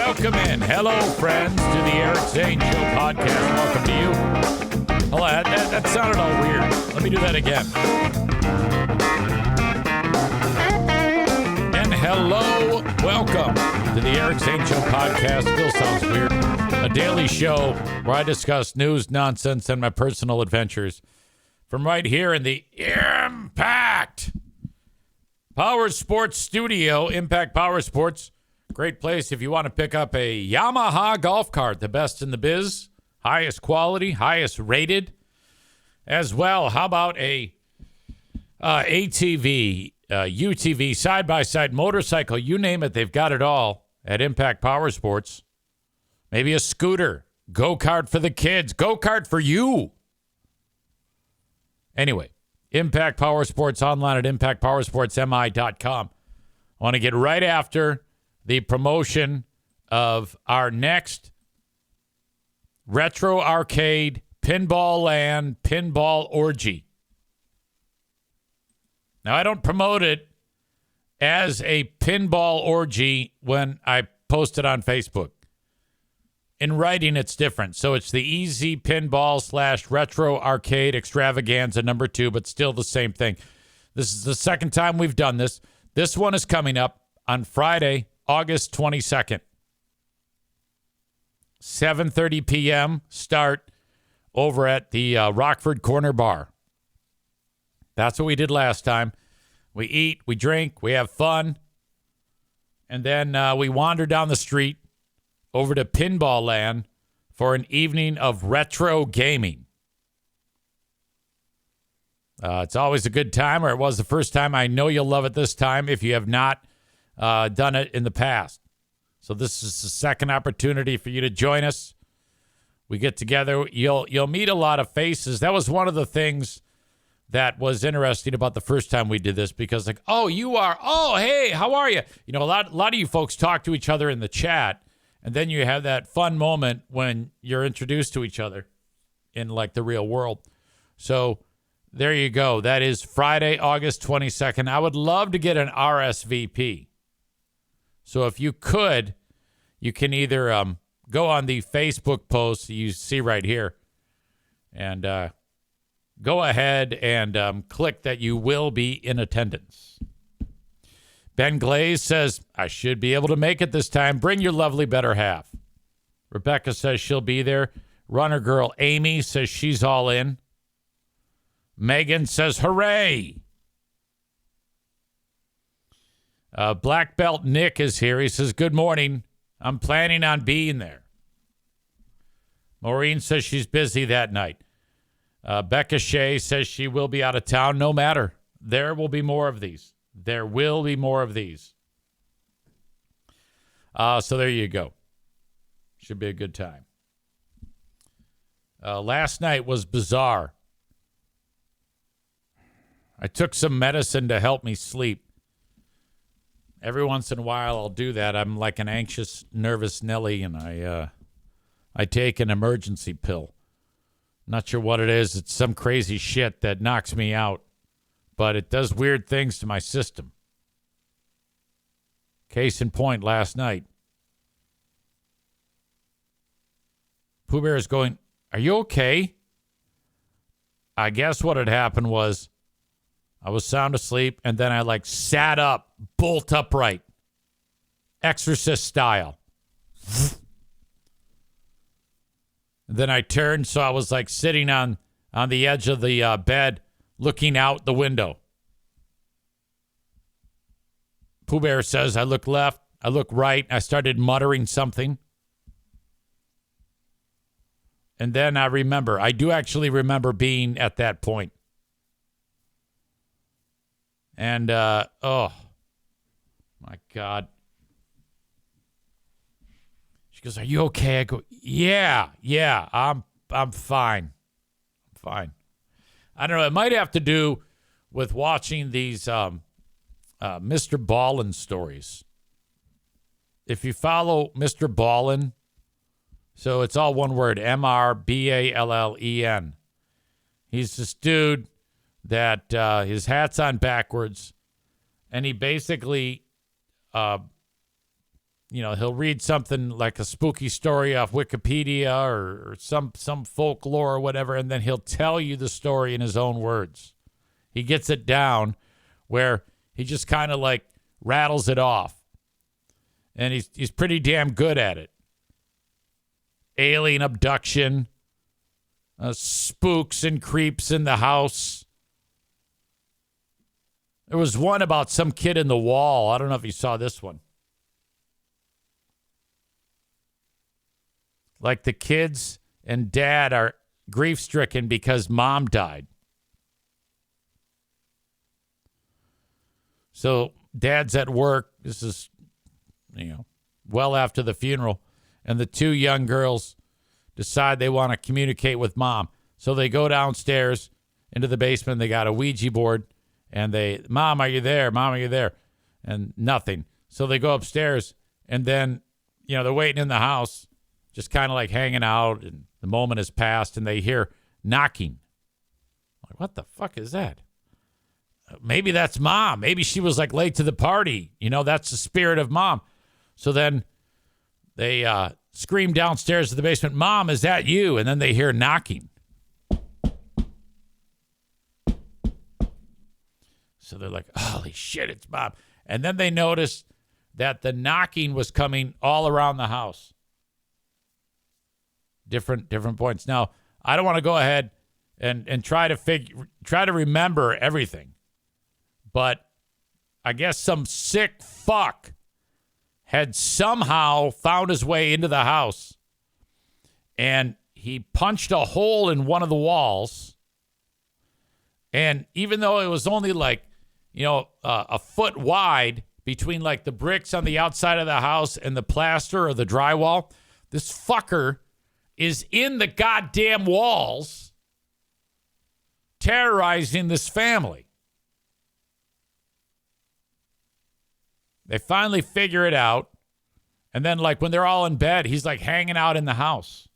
Welcome in. Hello, friends, to the Eric Zane Show podcast. Welcome to you. Hold on, that sounded all weird. Let me do that again. And hello, welcome to the Eric Zane Show podcast. Still sounds weird. A daily show where I discuss news, nonsense, and my personal adventures from right here in the Impact Power Sports Studio. Impact Power Sports. Great place if you want to pick up a Yamaha golf cart, the best in the biz, highest quality, highest rated. As well, how about a ATV, UTV, side-by-side motorcycle, you name it, they've got it all at Impact Power Sports. Maybe a scooter, go-kart for the kids, go-kart for you. Anyway, Impact Power Sports online at impactpowersportsmi.com. I want to get right after the promotion of our next Retro Arcade Pinball Land Pinball Orgy. Now, I don't promote it as a pinball orgy when I post it on Facebook. In writing, it's different. So it's the Easy Pinball / Retro Arcade Extravaganza #2, but still the same thing. This is the second time we've done this. This one is coming up on Friday, August 22nd. 7:30 p.m. start over at the Rockford Corner Bar. That's what we did last time. We eat, we drink, we have fun, and then we wander down the street over to Pinball Land for an evening of retro gaming. It's always a good time, or it was the first time. I know you'll love it this time if you have not done it in the past. So this is the second opportunity for you to join us. We get together. You'll meet a lot of faces. That was one of the things that was interesting about the first time we did this, because like, hey, how are you? You know, a lot of you folks talk to each other in the chat, and then you have that fun moment when you're introduced to each other in like the real world. So there you go. That is Friday, August 22nd. I would love to get an RSVP. So if you could, you can either go on the Facebook post you see right here and go ahead and click that you will be in attendance. Ben Glaze says, I should be able to make it this time. Bring your lovely better half. Rebecca says she'll be there. Runner girl Amy says she's all in. Megan says, hooray. Black Belt Nick is here. He says, good morning. I'm planning on being there. Maureen says she's busy that night. Becca Shea says she will be out of town. No matter. There will be more of these. There will be more of these. So there you go. Should be a good time. Last night was bizarre. I took some medicine to help me sleep. Every once in a while I'll do that. I'm like an anxious, nervous Nelly, and I take an emergency pill. Not sure what it is. It's some crazy shit that knocks me out, but it does weird things to my system. Case in point, last night. Pooh Bear is going, are you okay? I guess what had happened was I was sound asleep, and then I sat up, bolt upright, Exorcist style. And then I turned, so I was sitting on the edge of the bed, looking out the window. Pooh Bear says, I look left, I look right, I started muttering something. And then I do actually remember being at that point. And, oh, my God. She goes, are you okay? I go, yeah, I'm fine. I'm fine. I don't know. It might have to do with watching these Mr. Ballin stories. If you follow Mr. Ballin, so it's all one word, MRBALLEN. He's this dude that his hat's on backwards, and he basically he'll read something like a spooky story off Wikipedia or some folklore or whatever, and then he'll tell you the story in his own words. He gets it down where he just kind of like rattles it off. And he's pretty damn good at it. Alien abduction, spooks and creeps in the house. There was one about some kid in the wall. I don't know if you saw this one. Like the kids and dad are grief-stricken because mom died. So dad's at work. This is, well after the funeral. And the two young girls decide they want to communicate with mom. So they go downstairs into the basement. They got a Ouija board. And Mom, are you there? Mom, are you there? And nothing. So they go upstairs. And then, they're waiting in the house, just kind of like hanging out. And the moment has passed. And they hear knocking. Like, what the fuck is that? Maybe that's mom. Maybe she was like late to the party. That's the spirit of mom. So then they scream downstairs to the basement, Mom, is that you? And then they hear knocking. So they're like, holy shit, it's mom. And then they notice that the knocking was coming all around the house. Different points. Now, I don't want to go ahead and try to remember everything. But I guess some sick fuck had somehow found his way into the house, and he punched a hole in one of the walls. And even though it was only like, a foot wide between like the bricks on the outside of the house and the plaster or the drywall, this fucker is in the goddamn walls terrorizing this family. They finally figure it out. And then, like, when they're all in bed, he's, like, hanging out in the house.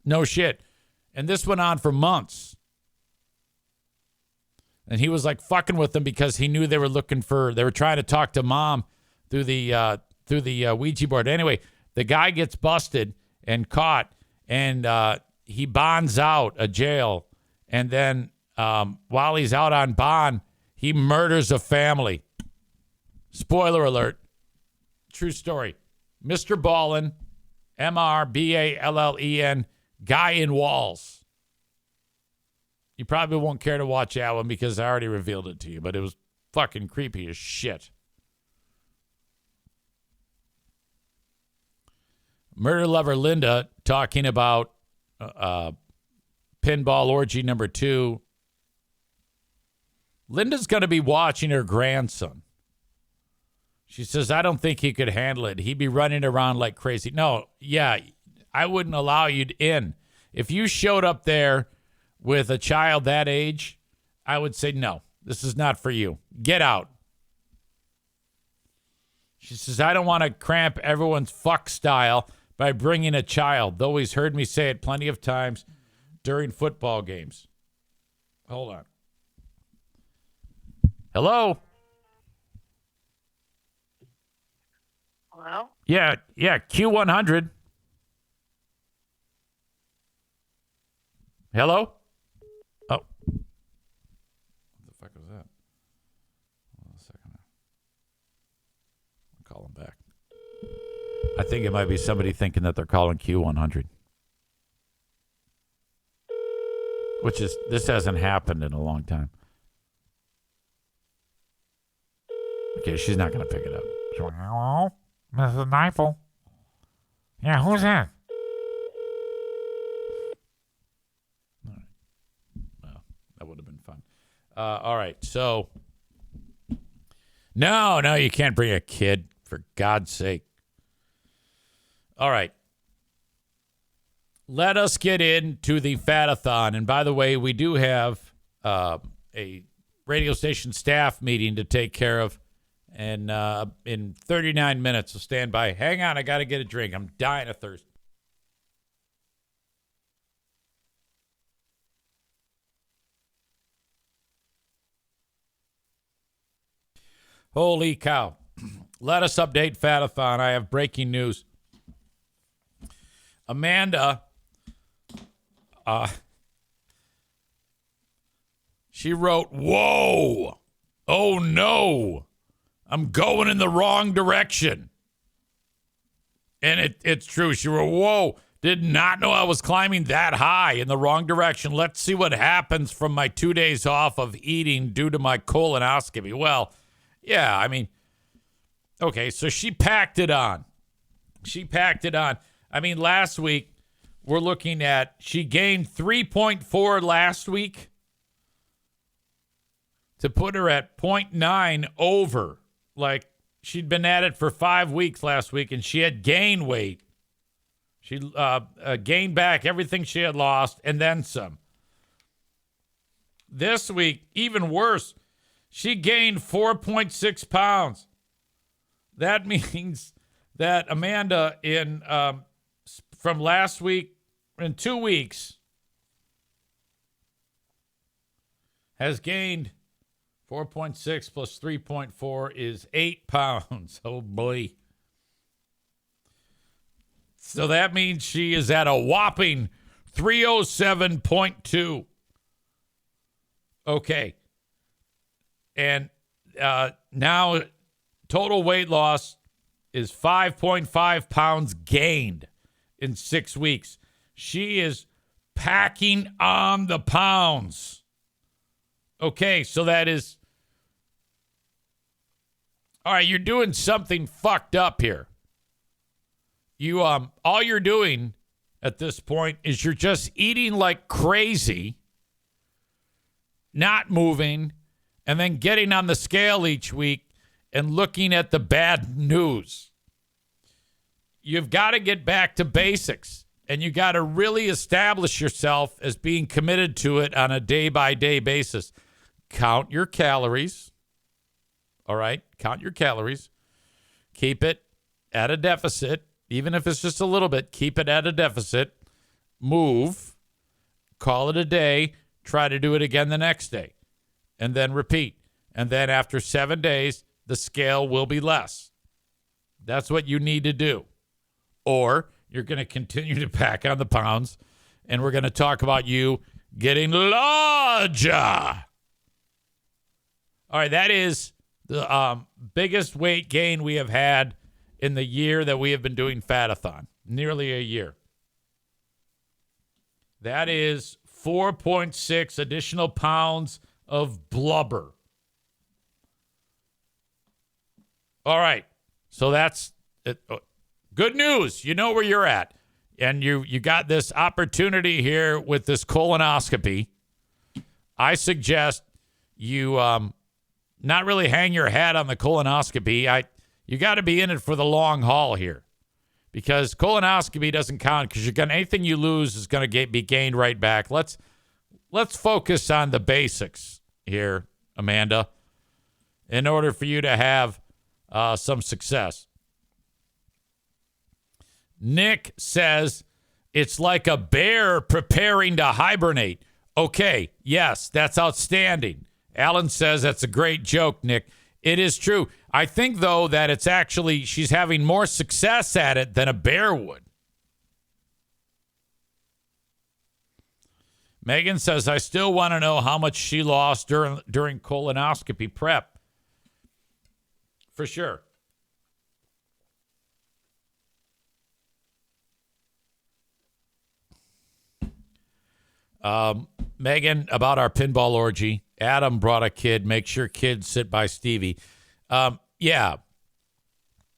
No shit. And this went on for months. And he was, like, fucking with them because he knew they were trying to talk to mom through the Ouija board. Anyway, the guy gets busted and caught, and he bonds out of jail. And then while he's out on bond, he murders a family. Spoiler alert. True story. Mr. Ballin, Mrballen, guy in walls. You probably won't care to watch that one because I already revealed it to you, but it was fucking creepy as shit. Murder lover Linda talking about pinball orgy number 2. Linda's going to be watching her grandson. She says, I don't think he could handle it. He'd be running around like crazy. No, yeah, I wouldn't allow you in. If you showed up there with a child that age, I would say, no, this is not for you. Get out. She says, I don't want to cramp everyone's fuck style by bringing a child, though he's heard me say it plenty of times during football games. Hold on. Hello? Hello? Yeah, Q100. Hello? Oh. What the fuck was that? Hold on a second. I'll call him back. I think it might be somebody thinking that they're calling Q100. This hasn't happened in a long time. Okay, she's not going to pick it up. She's like, hello? Mrs. Neifel? Yeah, who's that? All right. Well, that would have been fun. All right, so. No, you can't bring a kid, for God's sake. All right. Let us get into the Fatathon. And by the way, we do have a radio station staff meeting to take care of. And in 39 minutes, so stand by. Hang on, I got to get a drink. I'm dying of thirst. Holy cow. Let us update Fatathon. I have breaking news. Amanda, she wrote, "Whoa, oh no, I'm going in the wrong direction." And it's true. She wrote, "Whoa, did not know I was climbing that high in the wrong direction. Let's see what happens from my 2 days off of eating due to my colonoscopy." Well, yeah, I mean, okay, so she packed it on. I mean, last week, we're looking at, she gained 3.4 last week to put her at 0.9 over. Like, she'd been at it for 5 weeks last week, and she had gained weight. She gained back everything she had lost, and then some. This week, even worse, she gained 4.6 pounds. That means that Amanda, from last week, in 2 weeks, has gained 4.6 plus 3.4 is 8 pounds. Oh, boy. So that means she is at a whopping 307.2. Okay. And now total weight loss is 5.5 pounds gained in 6 weeks. She is packing on the pounds. Okay, so that is... All right, you're doing something fucked up here. You all you're doing at this point is you're just eating like crazy, not moving, and then getting on the scale each week and looking at the bad news. You've got to get back to basics, and you got to really establish yourself as being committed to it on a day-by-day basis. Count your calories. All right? Count your calories. Keep it at a deficit. Even if it's just a little bit, keep it at a deficit. Move. Call it a day. Try to do it again the next day. And then repeat. And then after 7 days, the scale will be less. That's what you need to do. Or you're going to continue to pack on the pounds, and we're going to talk about you getting larger. All right, that is the biggest weight gain we have had in the year that we have been doing Fatathon, nearly a year. That is 4.6 additional pounds of blubber. All right, so that's it. Good news. You know where you're at. And you got this opportunity here with this colonoscopy. I suggest you not really hang your hat on the colonoscopy. You got to be in it for the long haul here, because colonoscopy doesn't count, because anything you lose is going to be gained right back. Let's focus on the basics here, Amanda, in order for you to have some success. Nick says it's like a bear preparing to hibernate. Okay, yes, that's outstanding. Alan says that's a great joke, Nick. It is true. I think, though, that it's actually she's having more success at it than a bear would. Megan says, I still want to know how much she lost during colonoscopy prep. For sure. Megan, about our pinball orgy. Adam brought a kid. Make sure kids sit by Stevie. Yeah.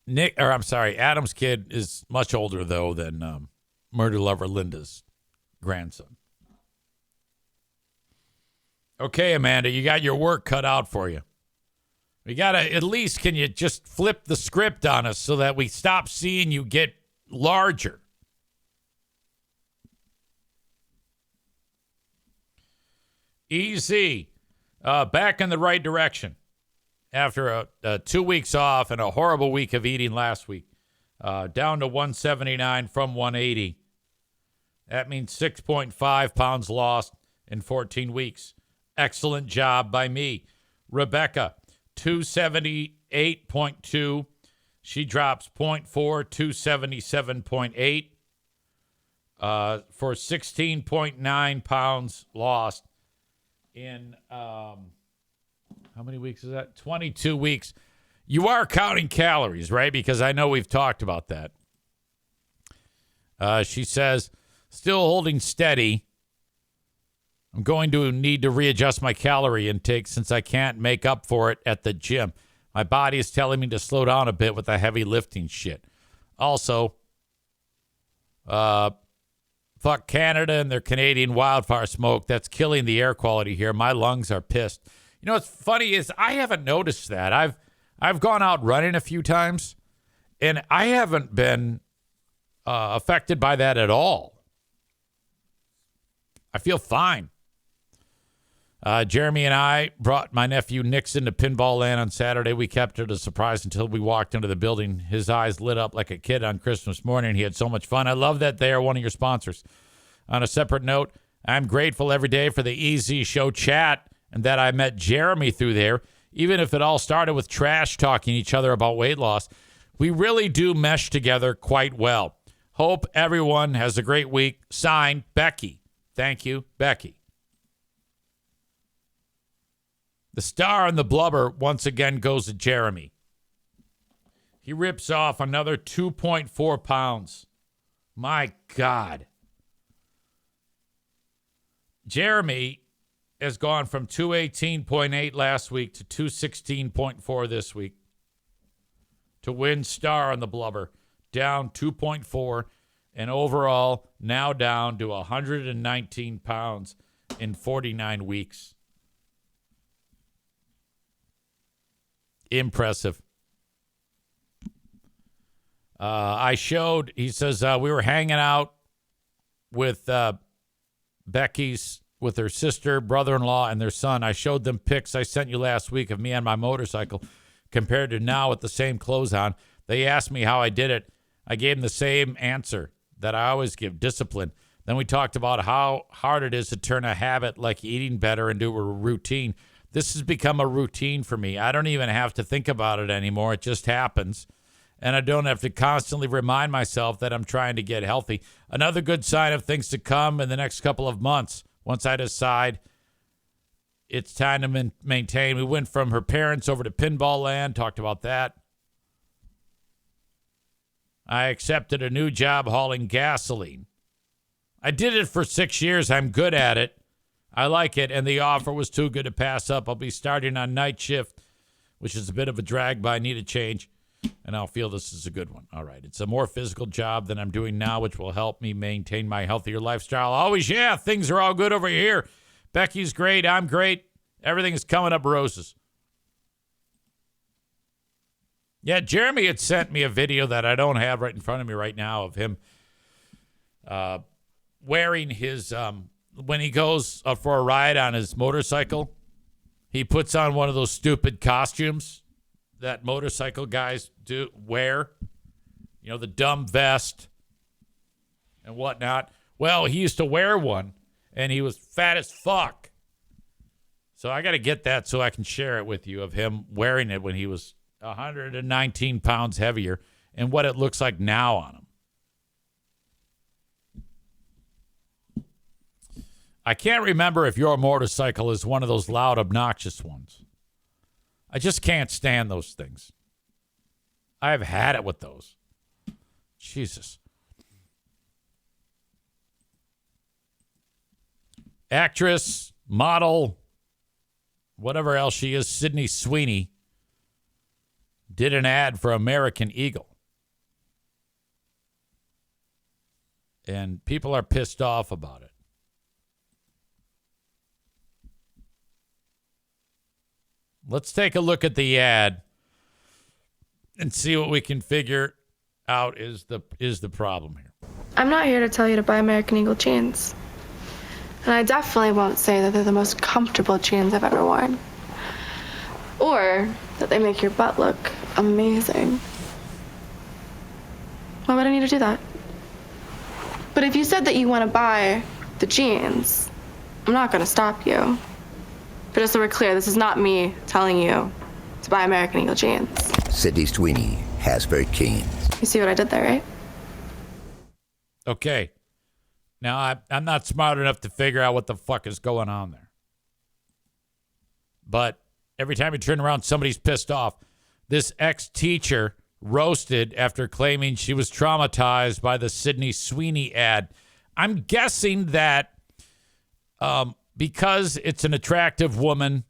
Adam's kid is much older, though, than murder lover Linda's grandson. Okay, Amanda, you got your work cut out for you. We got to, at least, can you just flip the script on us so that we stop seeing you get larger? Easy. Back in the right direction after 2 weeks off and a horrible week of eating last week. Down to 179 from 180. That means 6.5 pounds lost in 14 weeks. Excellent job by me. Rebecca, 278.2 She drops 0.4 to 77.8 for 16.9 pounds lost in, how many weeks is that? 22 weeks. You are counting calories, right? Because I know we've talked about that. She says, still holding steady. I'm going to need to readjust my calorie intake since I can't make up for it at the gym. My body is telling me to slow down a bit with the heavy lifting shit. Also, fuck Canada and their Canadian wildfire smoke. That's killing the air quality here. My lungs are pissed. You know what's funny is I haven't noticed that. I've gone out running a few times, and I haven't been affected by that at all. I feel fine. Jeremy and I brought my nephew Nixon to Pinball Land on Saturday. We kept it a surprise until we walked into the building. His eyes lit up like a kid on Christmas morning. He had so much fun. I love that they are one of your sponsors. On a separate note, I'm grateful every day for the EZ Show chat and that I met Jeremy through there. Even if it all started with trash talking each other about weight loss, we really do mesh together quite well. Hope everyone has a great week. Signed, Becky. Thank you, Becky. The star on the blubber once again goes to Jeremy. He rips off another 2.4 pounds. My God. Jeremy has gone from 218.8 last week to 216.4 this week. To win star on the blubber, down 2.4, and overall now down to 119 pounds in 49 weeks. Impressive. I showed, he says, we were hanging out with Becky's, with her sister, brother-in-law, and their son. I showed them pics I sent you last week of me on my motorcycle compared to now with the same clothes on. They asked me how I did it. I gave them the same answer that I always give, discipline. Then we talked about how hard it is to turn a habit like eating better into a routine. This has become a routine for me. I don't even have to think about it anymore. It just happens. And I don't have to constantly remind myself that I'm trying to get healthy. Another good sign of things to come in the next couple of months. Once I decide it's time to maintain. We went from her parents over to Pinball Land. Talked about that. I accepted a new job hauling gasoline. I did it for 6 years. I'm good at it. I like it, and the offer was too good to pass up. I'll be starting on night shift, which is a bit of a drag, but I need a change, and I'll feel this is a good one. All right, it's a more physical job than I'm doing now, which will help me maintain my healthier lifestyle. Always, yeah, things are all good over here. Becky's great. I'm great. Everything is coming up roses. Yeah, Jeremy had sent me a video that I don't have right in front of me right now of him wearing his... when he goes for a ride on his motorcycle, he puts on one of those stupid costumes that motorcycle guys wear. You know, the dumb vest and whatnot. Well, he used to wear one, and he was fat as fuck. So I got to get that so I can share it with you of him wearing it when he was 119 pounds heavier and what it looks like now on him. I can't remember if your motorcycle is one of those loud, obnoxious ones. I just can't stand those things. I've had it with those. Jesus. Actress, model, whatever else she is, Sydney Sweeney, did an ad for American Eagle. And people are pissed off about it. Let's take a look at the ad and see what we can figure out is the problem here. I'm not here to tell you to buy American Eagle jeans. And I definitely won't say that they're the most comfortable jeans I've ever worn. Or that they make your butt look amazing. Why would I need to do that? But if you said that you want to buy the jeans, I'm not going to stop you. But just so we're clear, this is not me telling you to buy American Eagle jeans. Sydney Sweeney, has very keen. You see what I did there, right? Okay. Now, I'm not smart enough to figure out what the fuck is going on there. But every time you turn around, somebody's pissed off. This ex-teacher roasted after claiming she was traumatized by the Sydney Sweeney ad. I'm guessing that because it's an attractive woman.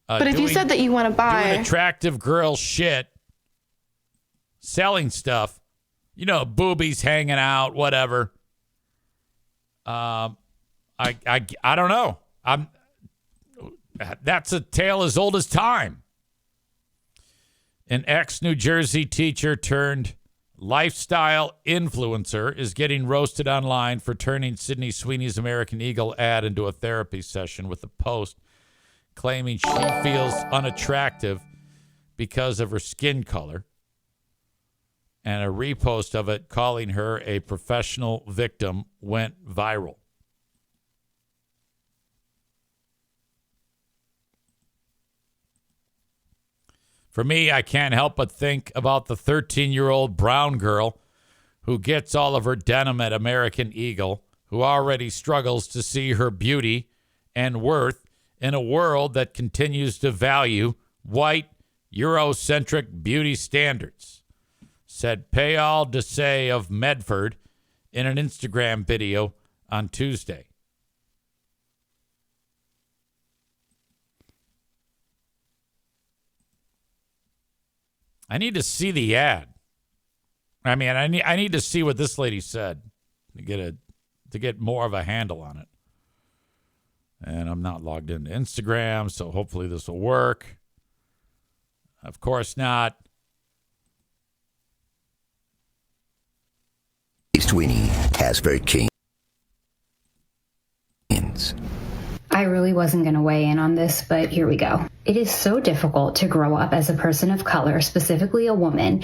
But if you said that you want to buy... Doing attractive girl shit, selling stuff, you know, boobies hanging out, whatever. I don't know. That's a tale as old as time. An ex-New Jersey teacher turned lifestyle influencer is getting roasted online for turning Sydney Sweeney's American Eagle ad into a therapy session with a post claiming she feels unattractive because of her skin color, and a repost of it calling her a professional victim went viral. For me, I can't help but think about the 13-year-old brown girl who gets all of her denim at American Eagle, who already struggles to see her beauty and worth in a world that continues to value white, Eurocentric beauty standards, said Payal Desai of Medford in an Instagram video on Tuesday. I need to see the ad. I mean, I need to see what this lady said to get more of a handle on it. And I'm not logged into Instagram, so hopefully this will work. Of course not. Sweeney has very keen. I really wasn't going to weigh in on this, but here we go. It is so difficult to grow up as a person of color, specifically a woman,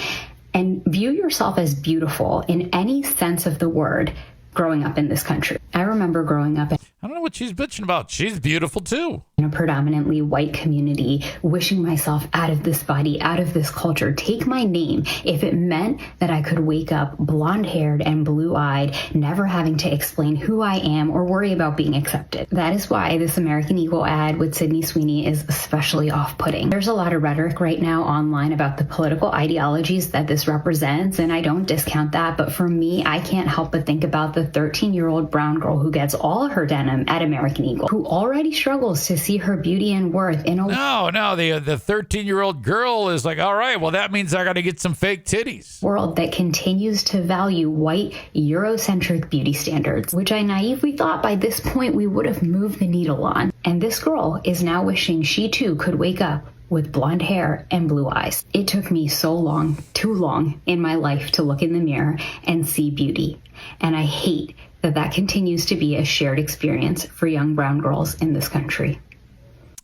and view yourself as beautiful in any sense of the word growing up in this country. I remember growing up I don't know what she's bitching about. She's beautiful too. In a predominantly white community, wishing myself out of this body, out of this culture, take my name, if it meant that I could wake up blonde-haired and blue-eyed, never having to explain who I am or worry about being accepted. That is why this American Eagle ad with Sydney Sweeney is especially off-putting. There's a lot of rhetoric right now online about the political ideologies that this represents, and I don't discount that, but for me, I can't help but think about the 13-year-old brown girl who gets all of her denim at American Eagle, who already struggles to see her beauty and worth in a... No, the 13-year-old girl is like, all right, well, that means I got to get some fake titties. ...world that continues to value white, Eurocentric beauty standards, which I naively thought by this point we would have moved the needle on. And this girl is now wishing she too could wake up with blonde hair and blue eyes. It took me so long, too long in my life to look in the mirror and see beauty. And I hate that continues to be a shared experience for young brown girls in this country.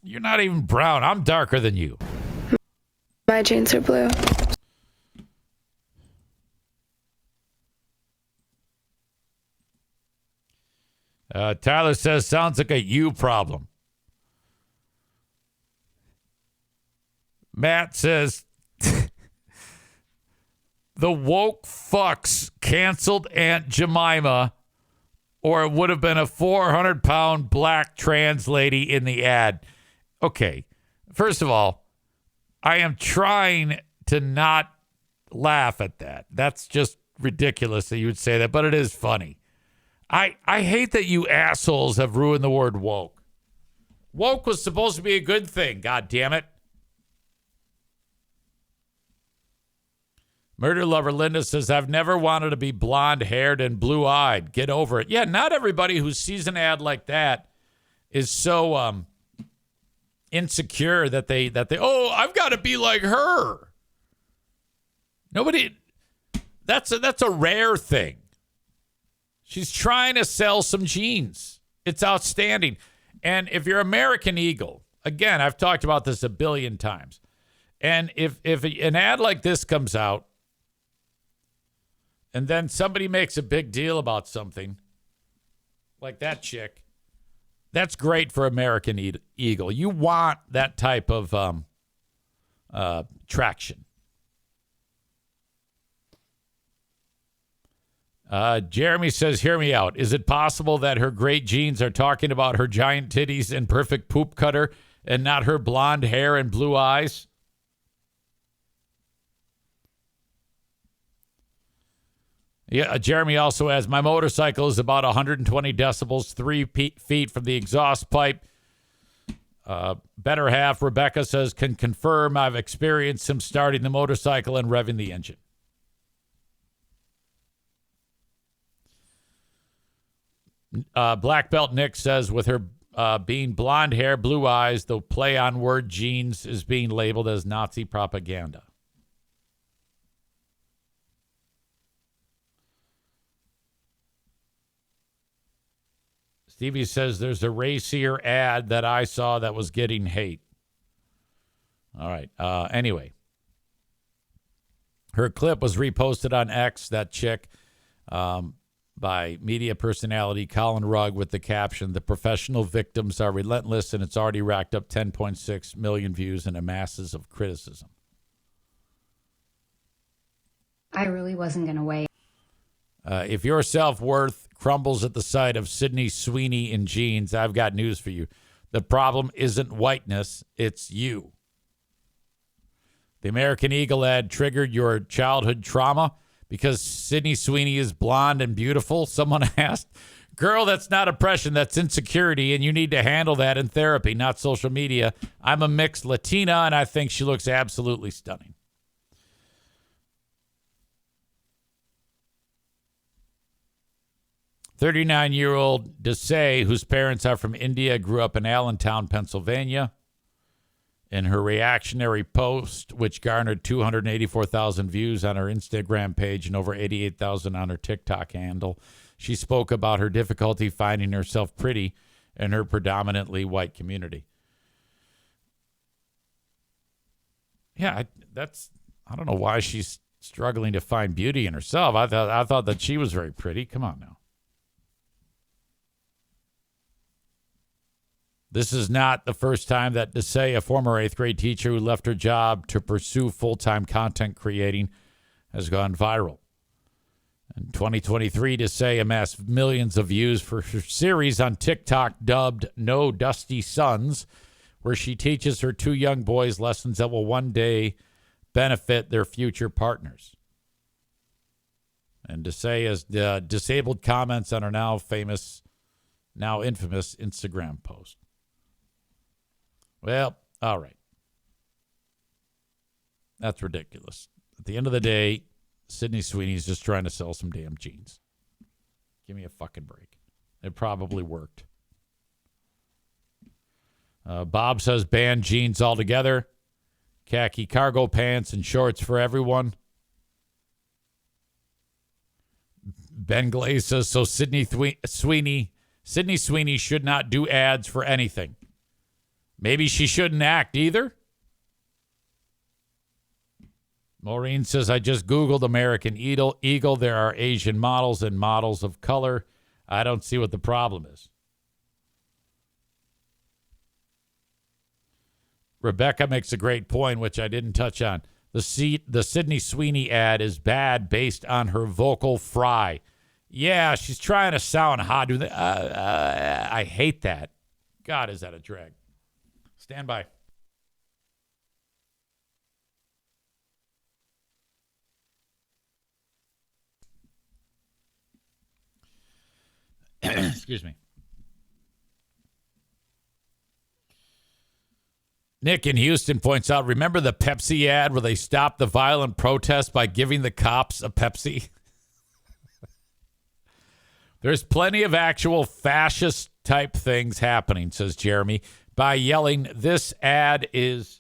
You're not even brown. I'm darker than you. My jeans are blue. Tyler says, sounds like a you problem. Matt says, the woke fucks canceled Aunt Jemima, or it would have been a 400-pound black trans lady in the ad. Okay, first of all, I am trying to not laugh at that. That's just ridiculous that you would say that, but it is funny. I hate that you assholes have ruined the word woke. Woke was supposed to be a good thing, God damn it. Murder Lover Linda says, I've never wanted to be blonde-haired and blue-eyed. Get over it. Yeah, not everybody who sees an ad like that is so insecure that they oh, I've got to be like her. Nobody. That's a rare thing. She's trying to sell some jeans. It's outstanding. And if you're American Eagle, again, I've talked about this a billion times. And if an ad like this comes out, and then somebody makes a big deal about something, like that chick, that's great for American Eagle. You want that type of traction. Jeremy says, hear me out. Is it possible that her great genes are talking about her giant titties and perfect poop cutter and not her blonde hair and blue eyes? Yeah, Jeremy also adds, my motorcycle is about 120 decibels, 3 feet from the exhaust pipe. Better half, Rebecca says, can confirm I've experienced him starting the motorcycle and revving the engine. Black Belt Nick says, with her being blonde hair, blue eyes, the play on word genes is being labeled as Nazi propaganda. Stevie says there's a racier ad that I saw that was getting hate. All right. Anyway, her clip was reposted on X, that chick, by media personality Colin Rugg with the caption, the professional victims are relentless, and it's already racked up 10.6 million views and a masses of criticism. I really wasn't going to wait. If your self-worth crumbles at the sight of Sydney Sweeney in jeans, I've got news for you. The problem isn't whiteness, it's you. The American Eagle ad triggered your childhood trauma because Sydney Sweeney is blonde and beautiful. Someone asked, girl, that's not oppression, that's insecurity, and you need to handle that in therapy, not social media. I'm a mixed Latina, and I think she looks absolutely stunning. "39-year-old Desai, whose parents are from India, grew up in Allentown, Pennsylvania. In her reactionary post, which garnered 284,000 views on her Instagram page and over 88,000 on her TikTok handle, she spoke about her difficulty finding herself pretty in her predominantly white community." Yeah, I don't know why she's struggling to find beauty in herself. I thought that she was very pretty. Come on now. This is not the first time that Desai, a former 8th grade teacher who left her job to pursue full-time content creating, has gone viral. In 2023, Desai amassed millions of views for her series on TikTok dubbed No Dusty Sons, where she teaches her 2 young boys lessons that will one day benefit their future partners. And Desai has disabled comments on her now infamous Instagram post. Well, all right. That's ridiculous. At the end of the day, Sydney Sweeney's just trying to sell some damn jeans. Give me a fucking break. It probably worked. Bob says ban jeans altogether. Khaki cargo pants and shorts for everyone. Ben Glaze says, so Sydney Sweeney should not do ads for anything. Maybe she shouldn't act either. Maureen says, I just Googled American Eagle. There are Asian models and models of color. I don't see what the problem is. Rebecca makes a great point, which I didn't touch on. The Sydney Sweeney ad is bad based on her vocal fry. Yeah, she's trying to sound hot. I hate that. God, is that a drag. Stand by. Excuse me. Nick in Houston points out, remember the Pepsi ad where they stopped the violent protest by giving the cops a Pepsi? There's plenty of actual fascist type things happening, says Jeremy, by yelling, this ad is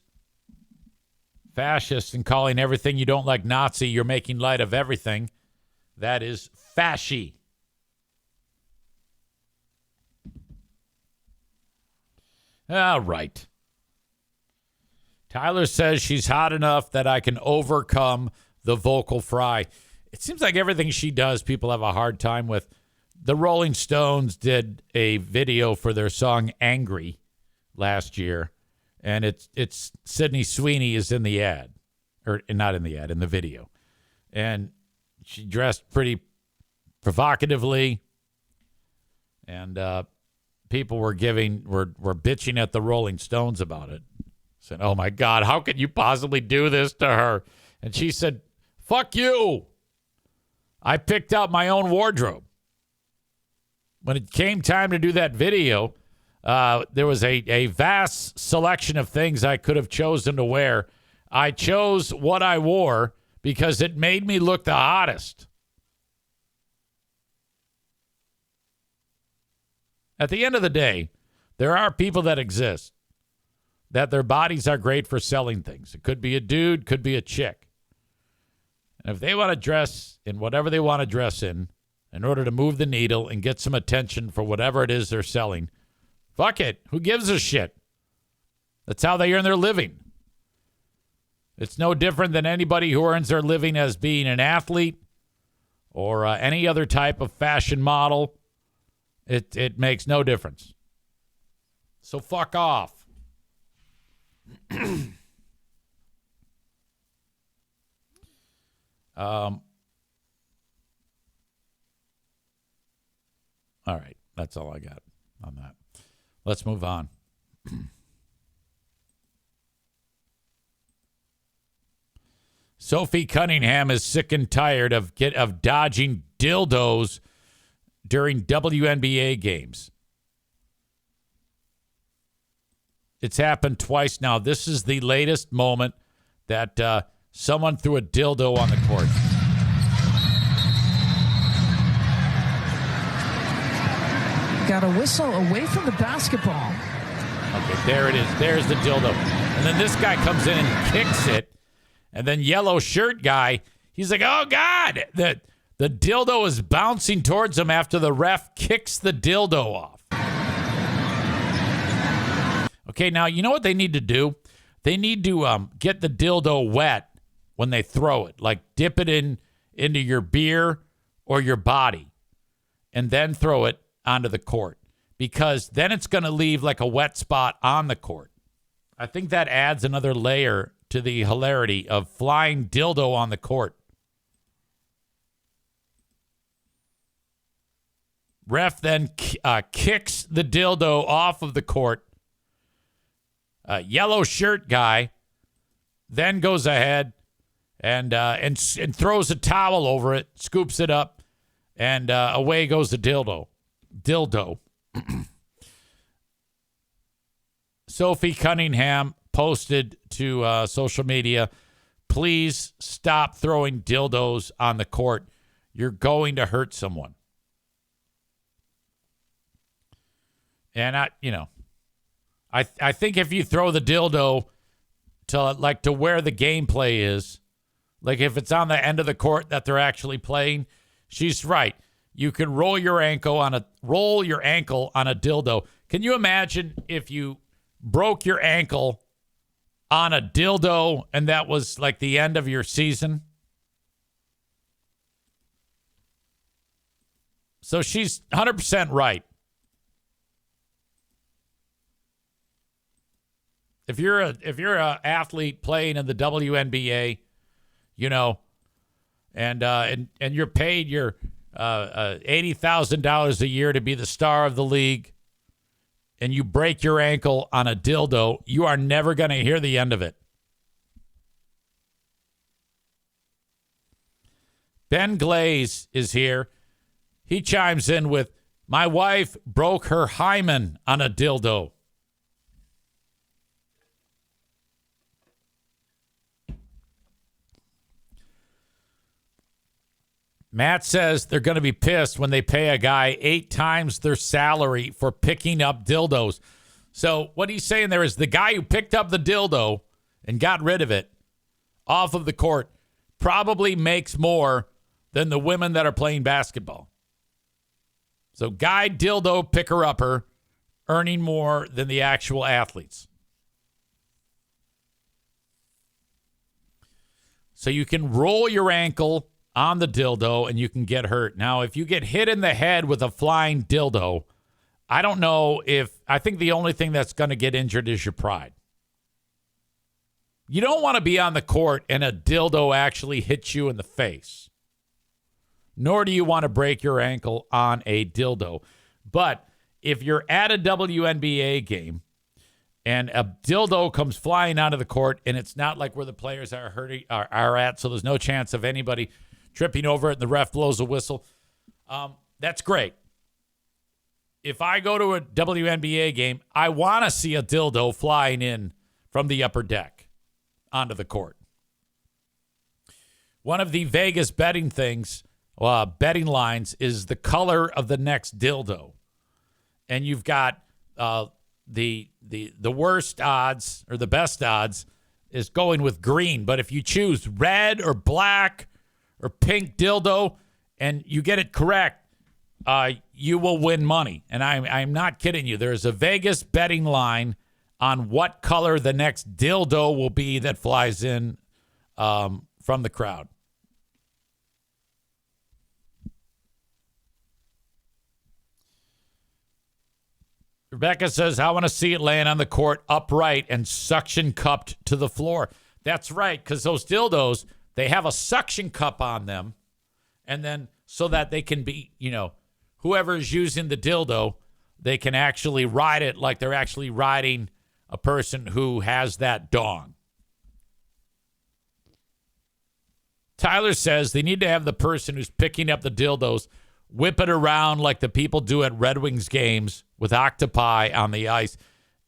fascist, and calling everything you don't like Nazi. You're making light of everything. That is fasci. All right. Tyler says she's hot enough that I can overcome the vocal fry. It seems like everything she does, people have a hard time with. The Rolling Stones did a video for their song Angry last year, and it's Sydney Sweeney is in the ad, or not in the ad, in the video. And she dressed pretty provocatively, and people were bitching at the Rolling Stones about it. Said, "Oh my God, how could you possibly do this to her?" And she said, "Fuck you. I picked out my own wardrobe." When it came time to do that video, there was a vast selection of things I could have chosen to wear. I chose what I wore because it made me look the hottest. At the end of the day, there are people that exist that their bodies are great for selling things. It could be a dude, could be a chick. And if they want to dress in whatever they want to dress in order to move the needle and get some attention for whatever it is they're selling, fuck it. Who gives a shit? That's how they earn their living. It's no different than anybody who earns their living as being an athlete or any other type of fashion model. It makes no difference. So fuck off. All right. That's all I got on that. Let's move on. Sophie Cunningham is sick and tired of dodging dildos during WNBA games. It's happened twice now. This is the latest moment that someone threw a dildo on the court. Got a whistle away from the basketball. Okay, there it is. There's the dildo. And then this guy comes in and kicks it. And then yellow shirt guy, he's like, oh, God. The dildo is bouncing towards him after the ref kicks the dildo off. Okay, now, you know what they need to do? They need to get the dildo wet when they throw it. Like dip it into your beer or your body and then throw it onto the court. Because then it's going to leave like a wet spot on the court. I think that adds another layer to the hilarity of flying dildo on the court. Ref then kicks the dildo off of the court. Yellow shirt guy then goes ahead and throws a towel over it, scoops it up, and away goes the dildo. Sophie Cunningham posted to social media, please stop throwing dildos on the court. You're going to hurt someone. And I think if you throw the dildo to where the gameplay is, like if it's on the end of the court that they're actually playing, she's right. You can roll your ankle on a dildo. Can you imagine if you broke your ankle on a dildo and that was like the end of your season? So she's 100% right. If you're an athlete playing in the WNBA, and you're paid your $80,000 a year to be the star of the league, and you break your ankle on a dildo, you are never going to hear the end of it. Ben Glaze is here. He chimes in with, my wife broke her hymen on a dildo. Matt says they're going to be pissed when they pay a guy 8 times their salary for picking up dildos. So what he's saying there is the guy who picked up the dildo and got rid of it off of the court probably makes more than the women that are playing basketball. So guy dildo picker-upper earning more than the actual athletes. So you can roll your ankle on the dildo and you can get hurt. Now, if you get hit in the head with a flying dildo, I don't know I think the only thing that's going to get injured is your pride. You don't want to be on the court and a dildo actually hits you in the face. nor do you want to break your ankle on a dildo. But if you're at a WNBA game and a dildo comes flying onto the court, and it's not like where the players are at, so there's no chance of anybody tripping over it and the ref blows a whistle, that's great. If I go to a WNBA game, I want to see a dildo flying in from the upper deck onto the court. One of the Vegas betting lines is the color of the next dildo. And you've got the worst odds, or the best odds, is going with green. But if you choose red or black or pink dildo and you get it correct, you will win money. And I'm not kidding you. There's a Vegas betting line on what color the next dildo will be that flies in from the crowd. Rebecca says, I want to see it laying on the court upright and suction cupped to the floor. That's right, because those dildos, they have a suction cup on them, and then so that they can be, whoever is using the dildo, they can actually ride it like they're actually riding a person who has that dong. Tyler says they need to have the person who's picking up the dildos whip it around like the people do at Red Wings games with octopi on the ice,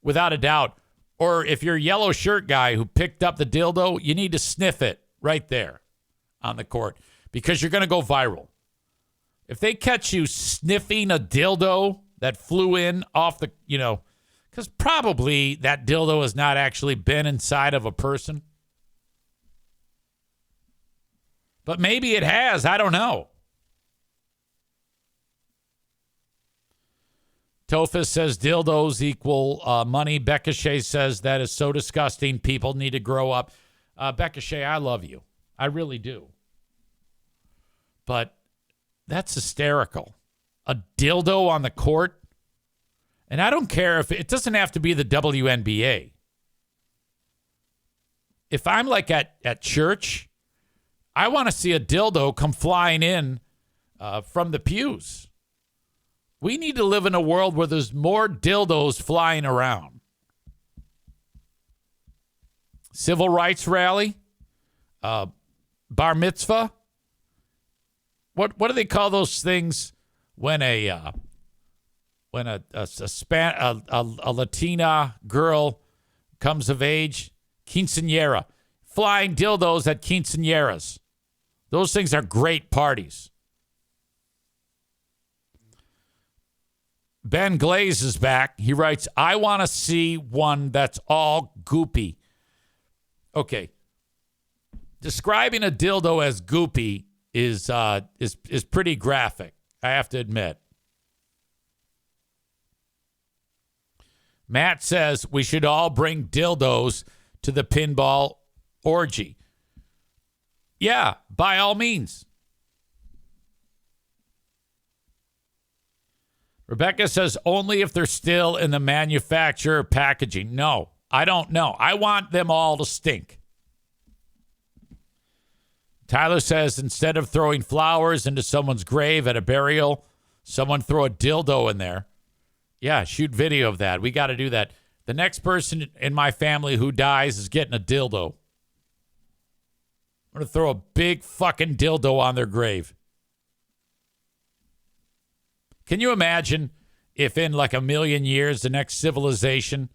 without a doubt. Or if you're a yellow shirt guy who picked up the dildo, you need to sniff it right there on the court because you're going to go viral. If they catch you sniffing a dildo that flew in off the, because probably that dildo has not actually been inside of a person. But maybe it has. I don't know. Tophus says dildos equal money. Becca Shea says that is so disgusting. People need to grow up. Becca Shea, I love you. I really do. But that's hysterical. A dildo on the court? And I don't care if it doesn't have to be the WNBA. If I'm like at church, I want to see a dildo come flying in from the pews. We need to live in a world where there's more dildos flying around. Civil rights rally, bar mitzvah. What do they call those things when a Latina girl comes of age? Quinceañera. Flying dildos at quinceañeras. Those things are great parties. Ben Glaze is back. He writes, I want to see one that's all goopy. Okay. Describing a dildo as goopy is pretty graphic, I have to admit. Matt says we should all bring dildos to the pinball orgy. Yeah, by all means. Rebecca says only if they're still in the manufacturer packaging. No, I don't know. I want them all to stink. Tyler says instead of throwing flowers into someone's grave at a burial, someone throw a dildo in there. Yeah, shoot video of that. We got to do that. The next person in my family who dies is getting a dildo. I'm going to throw a big fucking dildo on their grave. Can you imagine if in like a million years, the next civilization,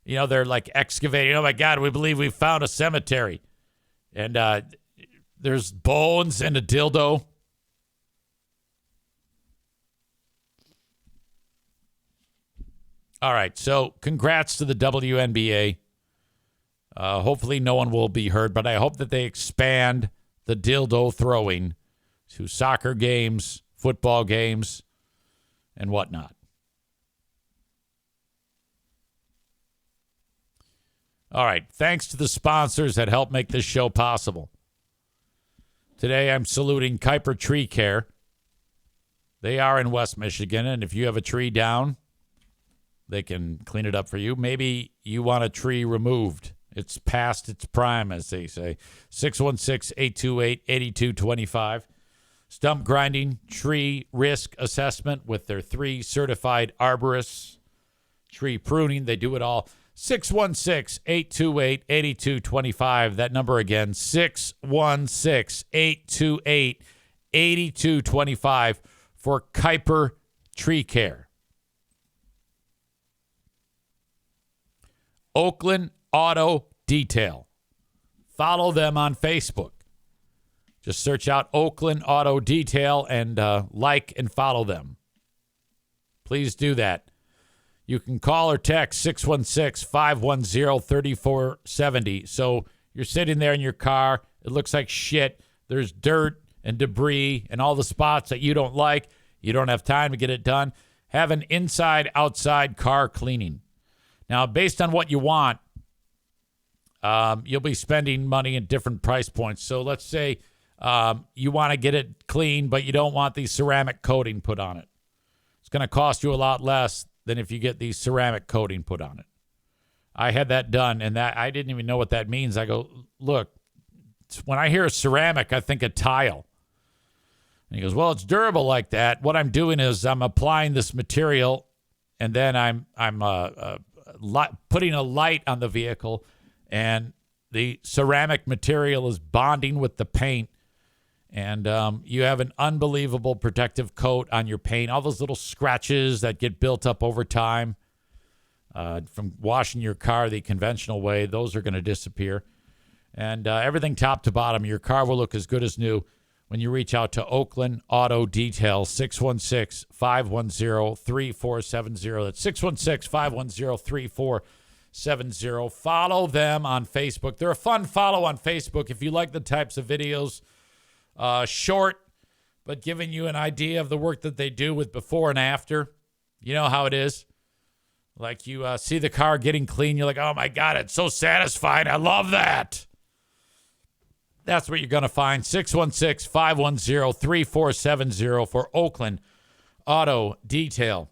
they're like excavating. Oh my God, we believe we found a cemetery. And there's bones and a dildo. All right, so congrats to the WNBA. Hopefully no one will be hurt, but I hope that they expand the dildo throwing to soccer games, football games, and whatnot. All right. Thanks to the sponsors that help make this show possible. Today, I'm saluting Kuiper Tree Care. They are in West Michigan, and if you have a tree down, they can clean it up for you. Maybe you want a tree removed. It's past its prime, as they say. 616-828-8225. stump grinding, tree risk assessment with their 3 certified arborists, tree pruning. They do it all. 616-828-8225. That number again, 616-828-8225 for Kuiper Tree Care. Oakland Auto Detail. Follow them on Facebook. Just search out Oakland Auto Detail and like and follow them. Please do that. You can call or text 616-510-3470. So you're sitting there in your car. It looks like shit. There's dirt and debris and all the spots that you don't like. You don't have time to get it done. Have an inside-outside car cleaning. Now, based on what you want, you'll be spending money at different price points. So let's say you want to get it clean, but you don't want the ceramic coating put on it. It's going to cost you a lot less than if you get the ceramic coating put on it. I had that done, and that I didn't even know what that means. I go, look, when I hear a ceramic, I think a tile. And he goes, well, it's durable like that. What I'm doing is I'm applying this material, and then I'm putting a light on the vehicle, and the ceramic material is bonding with the paint, and you have an unbelievable protective coat on your paint. All those little scratches that get built up over time from washing your car the conventional way, those are going to disappear. And everything top to bottom, your car will look as good as new when you reach out to Oakland Auto Detail, 616-510-3470. That's 616-510-3470. Follow them on Facebook. They're a fun follow on Facebook if you like the types of videos, short, but giving you an idea of the work that they do with before and after. You know how it is. Like you see the car getting clean. You're like, oh, my God, it's so satisfying. I love that. That's what you're going to find. 616-510-3470 for Oakland Auto Detail.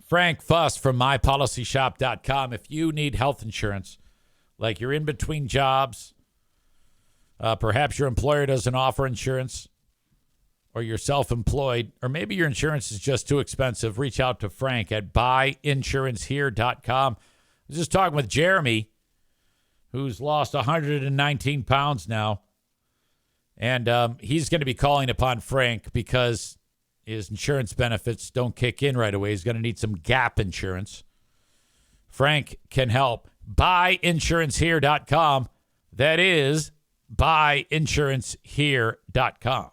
Frank Fuss from MyPolicyShop.com. If you need health insurance, like you're in between jobs, perhaps your employer doesn't offer insurance, or you're self-employed, or maybe your insurance is just too expensive, reach out to Frank at buyinsurancehere.com. I was just talking with Jeremy, who's lost 119 pounds now. And he's going to be calling upon Frank because his insurance benefits don't kick in right away. He's going to need some gap insurance. Frank can help. Buyinsurancehere.com. That is buyinsurancehere.com.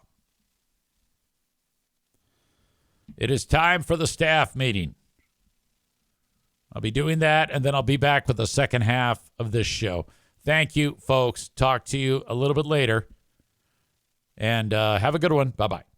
It is time for the staff meeting. I'll be doing that, and then I'll be back with the second half of this show. Thank you, folks. Talk to you a little bit later. And have a good one. Bye-bye.